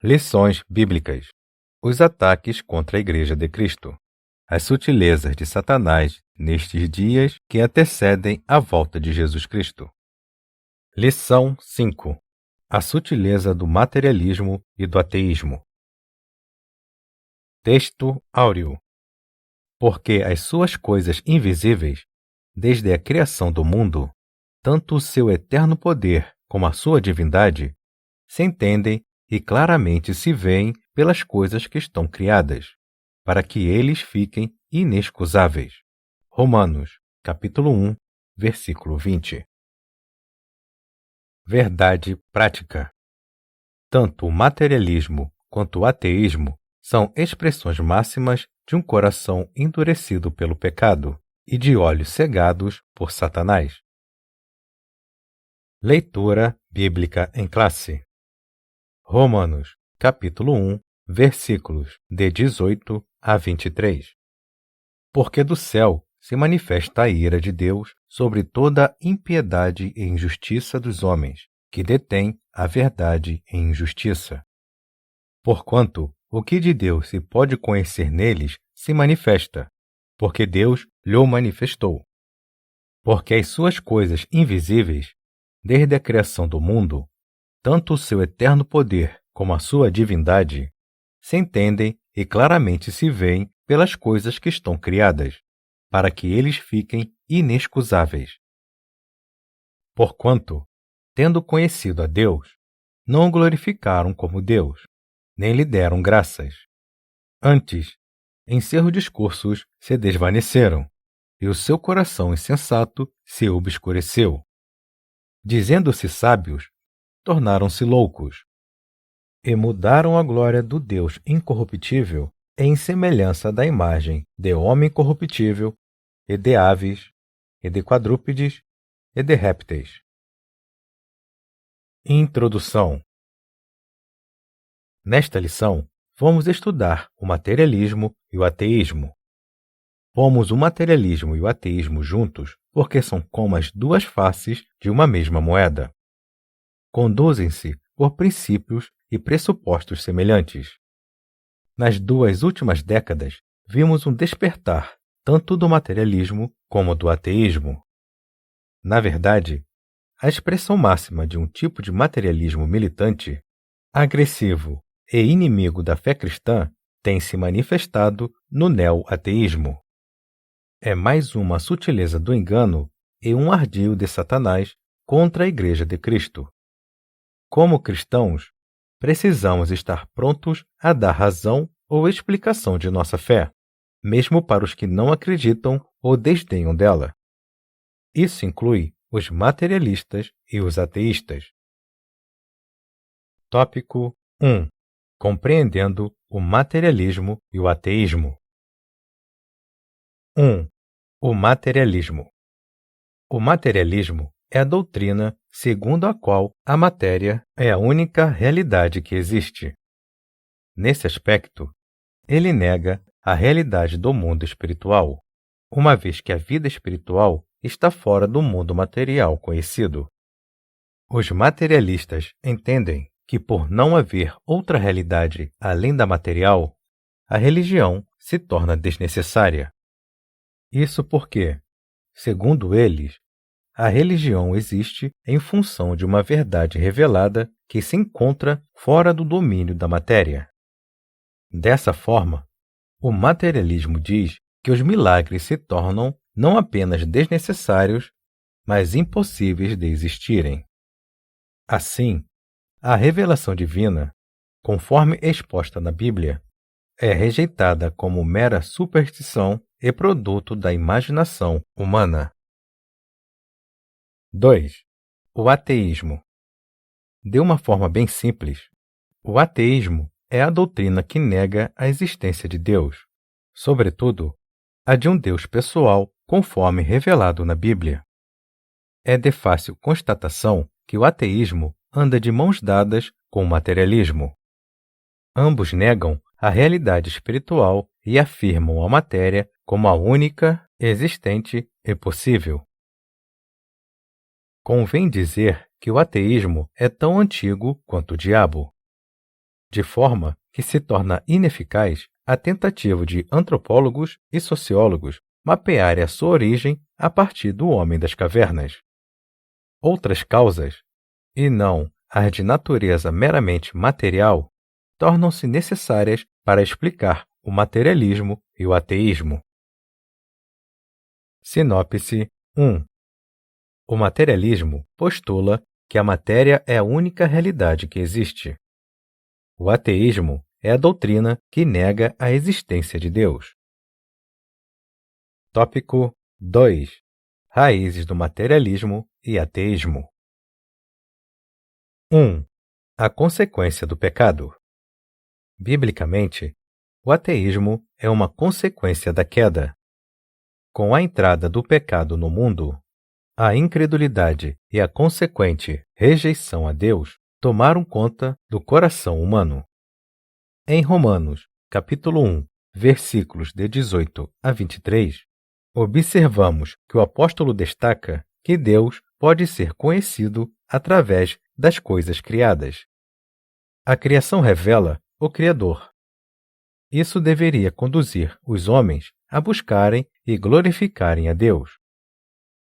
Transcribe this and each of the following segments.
Lições bíblicas. Os ataques contra a Igreja de Cristo. As sutilezas de Satanás nestes dias que antecedem a volta de Jesus Cristo. Lição 5. A sutileza do materialismo e do ateísmo. Texto áureo. Porque as suas coisas invisíveis, desde a criação do mundo, tanto o seu eterno poder como a sua divindade, se entendem e claramente se veem pelas coisas que estão criadas, para que eles fiquem inexcusáveis. Romanos, capítulo 1, versículo 20. Verdade prática. Tanto o materialismo quanto o ateísmo são expressões máximas de um coração endurecido pelo pecado e de olhos cegados por Satanás. Leitura bíblica em classe. Romanos, capítulo 1, versículos de 18 a 23. Porque do céu se manifesta a ira de Deus sobre toda a impiedade e injustiça dos homens, que detêm a verdade em injustiça. Porquanto o que de Deus se pode conhecer neles se manifesta, porque Deus lhe manifestou. Porque as suas coisas invisíveis, desde a criação do mundo, tanto o seu eterno poder como a sua divindade, se entendem e claramente se veem pelas coisas que estão criadas, para que eles fiquem inexcusáveis. Porquanto, tendo conhecido a Deus, não o glorificaram como Deus, nem lhe deram graças. Antes, em seus discursos se desvaneceram, e o seu coração insensato se obscureceu. Dizendo-se sábios, tornaram-se loucos, e mudaram a glória do Deus incorruptível em semelhança da imagem de homem corruptível, e de aves, e de quadrúpedes, e de répteis. Introdução. Nesta lição, vamos estudar o materialismo e o ateísmo. Pomos o materialismo e o ateísmo juntos porque são como as duas faces de uma mesma moeda. Conduzem-se por princípios e pressupostos semelhantes. Nas duas últimas décadas, vimos um despertar tanto do materialismo como do ateísmo. Na verdade, a expressão máxima de um tipo de materialismo militante, agressivo e inimigo da fé cristã tem se manifestado no neo-ateísmo. É mais uma sutileza do engano e um ardil de Satanás contra a Igreja de Cristo. Como cristãos, precisamos estar prontos a dar razão ou explicação de nossa fé, mesmo para os que não acreditam ou desdenham dela. Isso inclui os materialistas e os ateístas. Tópico 1. Compreendendo o materialismo e o ateísmo. 1. O materialismo. O materialismo é a doutrina segundo a qual a matéria é a única realidade que existe. Nesse aspecto, ele nega a realidade do mundo espiritual, uma vez que a vida espiritual está fora do mundo material conhecido. Os materialistas entendem que, por não haver outra realidade além da material, a religião se torna desnecessária. Isso porque, segundo eles, a religião existe em função de uma verdade revelada que se encontra fora do domínio da matéria. Dessa forma, o materialismo diz que os milagres se tornam não apenas desnecessários, mas impossíveis de existirem. Assim, a revelação divina, conforme exposta na Bíblia, é rejeitada como mera superstição e produto da imaginação humana. 2. O ateísmo. De uma forma bem simples, o ateísmo é a doutrina que nega a existência de Deus, sobretudo a de um Deus pessoal conforme revelado na Bíblia. É de fácil constatação que o ateísmo anda de mãos dadas com o materialismo. Ambos negam a realidade espiritual e afirmam a matéria como a única, existente e possível. Convém dizer que o ateísmo é tão antigo quanto o diabo. de forma que se torna ineficaz a tentativa de antropólogos e sociólogos mapearem a sua origem a partir do homem das cavernas. Outras causas, e não as de natureza meramente material, tornam-se necessárias para explicar o materialismo e o ateísmo. Sinopse 1. O materialismo postula que a matéria é a única realidade que existe. O ateísmo é a doutrina que nega a existência de Deus. Tópico 2. Raízes do materialismo e ateísmo. 1. A consequência do pecado. Biblicamente, o ateísmo é uma consequência da queda. Com a entrada do pecado no mundo, a incredulidade e a consequente rejeição a Deus tomaram conta do coração humano. Em Romanos, capítulo 1, versículos de 18 a 23, observamos que o apóstolo destaca que Deus pode ser conhecido através das coisas criadas. A criação revela o Criador. Isso deveria conduzir os homens a buscarem e glorificarem a Deus.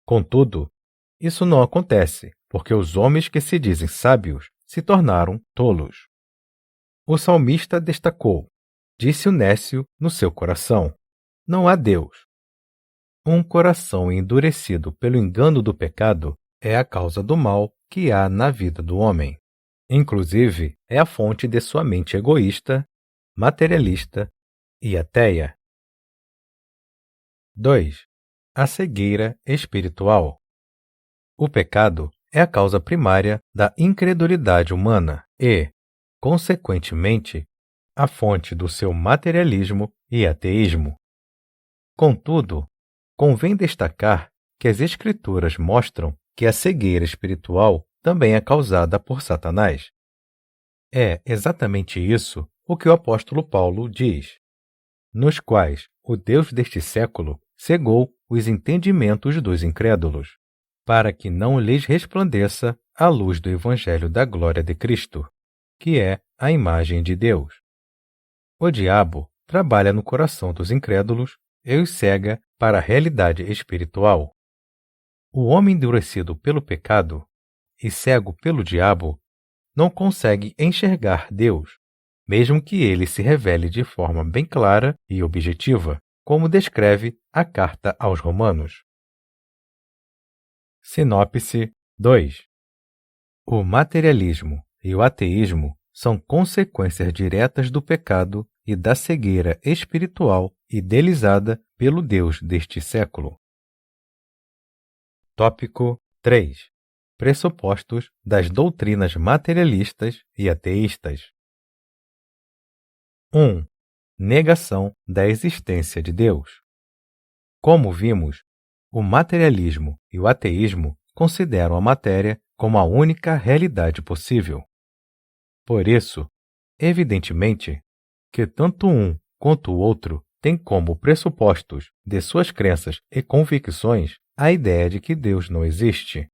Contudo, isso não acontece, porque os homens que se dizem sábios se tornaram tolos. O salmista destacou: disse o nécio no seu coração, não há Deus. Um coração endurecido pelo engano do pecado é a causa do mal que há na vida do homem. Inclusive, é a fonte de sua mente egoísta, materialista e ateia. 2. A cegueira espiritual. O pecado é a causa primária da incredulidade humana e, consequentemente, a fonte do seu materialismo e ateísmo. Contudo, convém destacar que as Escrituras mostram que a cegueira espiritual também é causada por Satanás. É exatamente isso o que o apóstolo Paulo diz, nos quais o Deus deste século cegou os entendimentos dos incrédulos, para que não lhes resplandeça a luz do Evangelho da glória de Cristo, que é a imagem de Deus. O diabo trabalha no coração dos incrédulos e os cega para a realidade espiritual. O homem endurecido pelo pecado e cego pelo diabo não consegue enxergar Deus, mesmo que ele se revele de forma bem clara e objetiva, como descreve a carta aos Romanos. Sinopse 2. O materialismo e o ateísmo são consequências diretas do pecado e da cegueira espiritual idealizada pelo Deus deste século. Tópico 3. Pressupostos das doutrinas materialistas e ateístas. 1. Negação da existência de Deus. Como vimos, o materialismo e o ateísmo consideram a matéria como a única realidade possível. Por isso, evidentemente, que tanto um quanto o outro têm como pressupostos de suas crenças e convicções a ideia de que Deus não existe.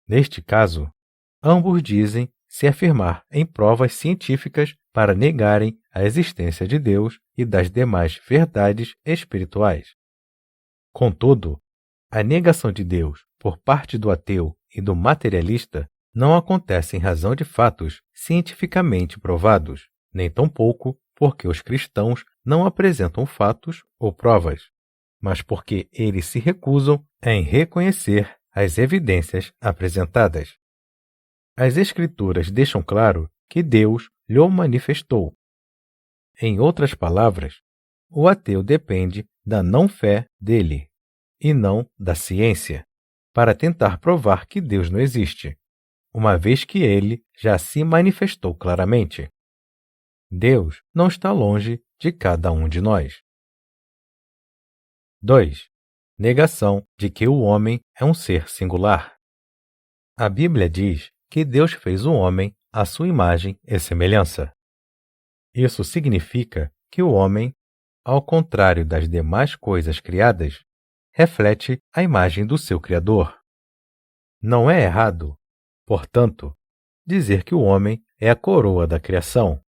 Neste caso, ambos dizem se afirmar em provas científicas para negarem a existência de Deus e das demais verdades espirituais. Contudo, a negação de Deus por parte do ateu e do materialista não acontece em razão de fatos cientificamente provados, nem tampouco porque os cristãos não apresentam fatos ou provas, mas porque eles se recusam em reconhecer as evidências apresentadas. As Escrituras deixam claro que Deus lhe manifestou. Em outras palavras, o ateu depende da não-fé dele, e não da ciência, para tentar provar que Deus não existe, uma vez que ele já se manifestou claramente. Deus não está longe de cada um de nós. 2. Negação de que o homem é um ser singular. A Bíblia diz que Deus fez o homem à sua imagem e semelhança. Isso significa que o homem, ao contrário das demais coisas criadas, reflete a imagem do seu Criador. Não é errado, portanto, dizer que o homem é a coroa da criação,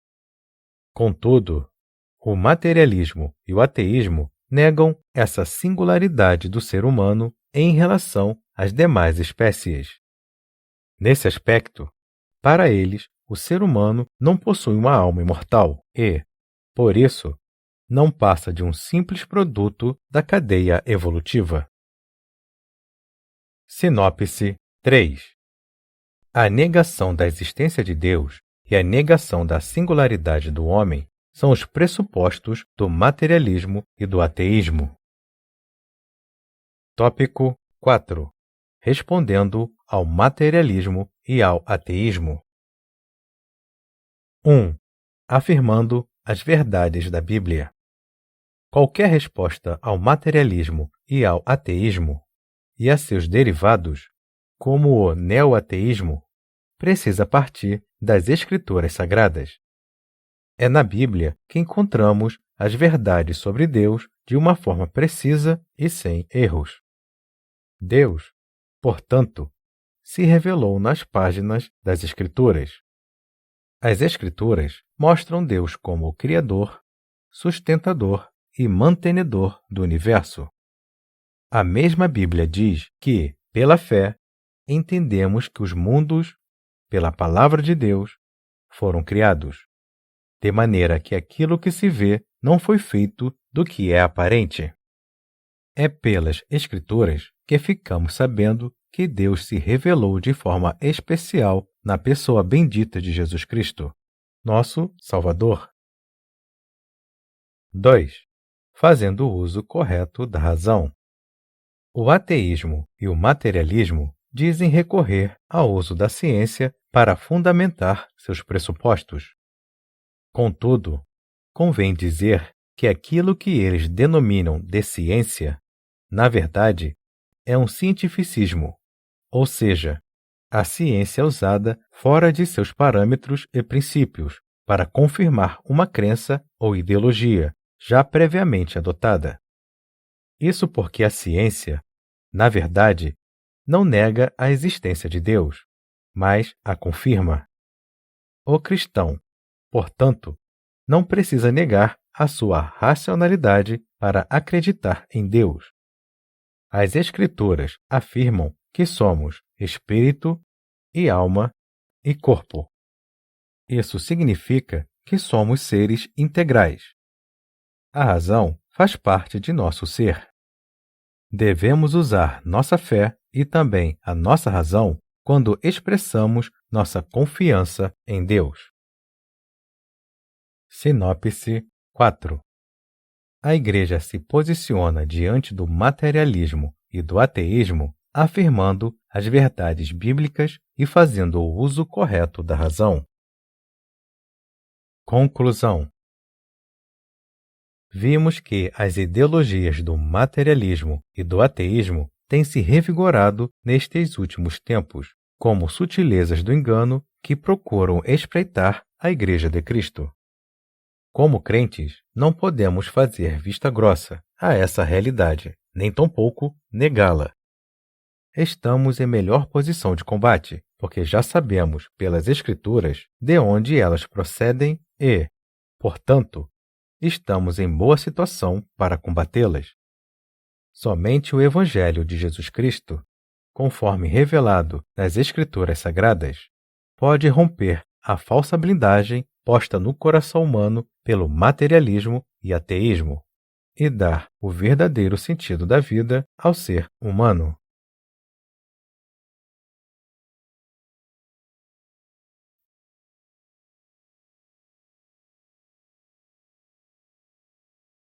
Contudo, o materialismo e o ateísmo negam essa singularidade do ser humano em relação às demais espécies. Nesse aspecto, para eles, o ser humano não possui uma alma imortal e, por isso, não passa de um simples produto da cadeia evolutiva. Sinopse 3. A negação da existência de Deus e a negação da singularidade do homem são os pressupostos do materialismo e do ateísmo. Tópico 4. Respondendo ao materialismo e ao ateísmo. 1. Afirmando as verdades da Bíblia. Qualquer resposta ao materialismo e ao ateísmo e a seus derivados, como o neoateísmo, precisa partir das Escrituras Sagradas. É na Bíblia que encontramos as verdades sobre Deus de uma forma precisa e sem erros. Deus, portanto, se revelou nas páginas das Escrituras. As Escrituras mostram Deus como o Criador, sustentador e mantenedor do universo. A mesma Bíblia diz que, pela fé, entendemos que os mundos, pela palavra de Deus, foram criados, de maneira que aquilo que se vê não foi feito do que é aparente. É pelas Escrituras que ficamos sabendo que Deus se revelou de forma especial na pessoa bendita de Jesus Cristo, nosso Salvador. 2. Fazendo uso correto da razão. O ateísmo e o materialismo dizem recorrer ao uso da ciência para fundamentar seus pressupostos. Contudo, convém dizer que aquilo que eles denominam de ciência, na verdade, é um cientificismo, ou seja, a ciência usada fora de seus parâmetros e princípios para confirmar uma crença ou ideologia já previamente adotada. Isso porque a ciência, na verdade, não nega a existência de Deus, mas a confirma. O cristão, portanto, não precisa negar a sua racionalidade para acreditar em Deus. As Escrituras afirmam que somos espírito e alma e corpo. Isso significa que somos seres integrais. A razão faz parte de nosso ser. Devemos usar nossa fé e também a nossa razão quando expressamos nossa confiança em Deus. Sinopse 4. A Igreja se posiciona diante do materialismo e do ateísmo, afirmando as verdades bíblicas e fazendo o uso correto da razão. Conclusão. Vimos que as ideologias do materialismo e do ateísmo têm se revigorado nestes últimos tempos, como sutilezas do engano que procuram espreitar a Igreja de Cristo. Como crentes, não podemos fazer vista grossa a essa realidade, nem tampouco negá-la. Estamos em melhor posição de combate, porque já sabemos pelas Escrituras de onde elas procedem e, portanto, estamos em boa situação para combatê-las. Somente o Evangelho de Jesus Cristo, conforme revelado nas Escrituras Sagradas, pode romper a falsa blindagem posta no coração humano pelo materialismo e ateísmo e dar o verdadeiro sentido da vida ao ser humano.